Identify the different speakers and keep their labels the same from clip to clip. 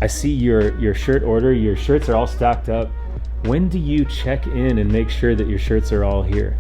Speaker 1: I see your shirt order. Your shirts are all stacked up. When do you check in and make sure that your shirts are all here?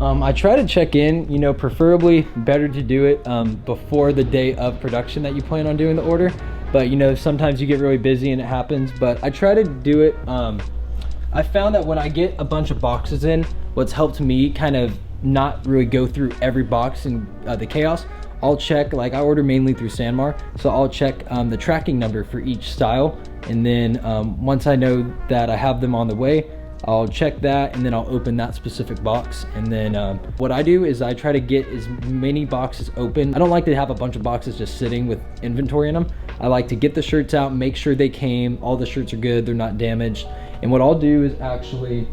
Speaker 2: I try to check in, you know, preferably better to do it before the day of production that you plan on doing the order. But you know, sometimes you get really busy and it happens, but I try to do it. I found that when I get a bunch of boxes in, what's helped me kind of not really go through every box in the chaos, I'll check, like I order mainly through Sanmar, so I'll check the tracking number for each style. And then once I know that I have them on the way, I'll check that and then I'll open that specific box. And then what I do is I try to get as many boxes open. I don't like to have a bunch of boxes just sitting with inventory in them. I like to get the shirts out, make sure they came, all the shirts are good, they're not damaged. And what I'll do is actually,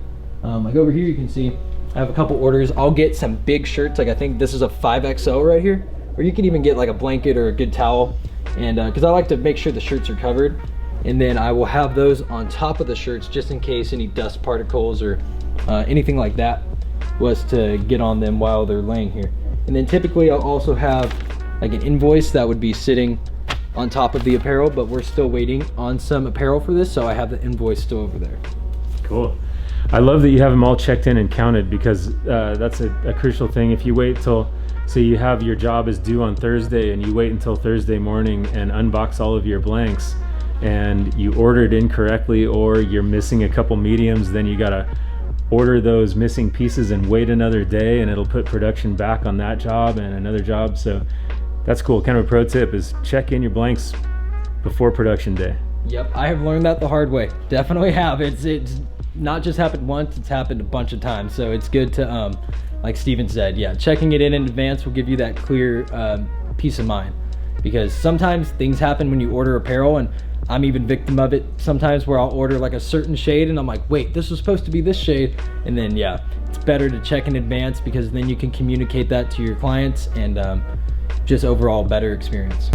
Speaker 2: like over here you can see, I have a couple orders. I'll get some big shirts, like I think this is a 5XL right here, or you can even get like a blanket or a good towel. And because I like to make sure the shirts are covered. And then I will have those on top of the shirts just in case any dust particles or anything like that was to get on them while they're laying here. And then typically I'll also have like an invoice that would be sitting on top of the apparel, but we're still waiting on some apparel for this, so I have the invoice still over there.
Speaker 1: Cool. I love that you have them all checked in and counted, because that's a crucial thing. If you wait till, say you have your job is due on Thursday and you wait until Thursday morning and unbox all of your blanks, and you ordered incorrectly or you're missing a couple mediums, then you gotta order those missing pieces and wait another day, and it'll put production back on that job and another job. So that's cool. Kind of a pro tip is check in your blanks before production day.
Speaker 2: Yep, I have learned that the hard way. Definitely have. It's not just happened once, it's happened a bunch of times. So it's good to, like Steven said, yeah, checking it in advance will give you that clear peace of mind. Because sometimes things happen when you order apparel, and I'm even victim of it sometimes, where I'll order like a certain shade and I'm like, wait, this was supposed to be this shade. And then yeah, it's better to check in advance, because then you can communicate that to your clients, and just overall better experience.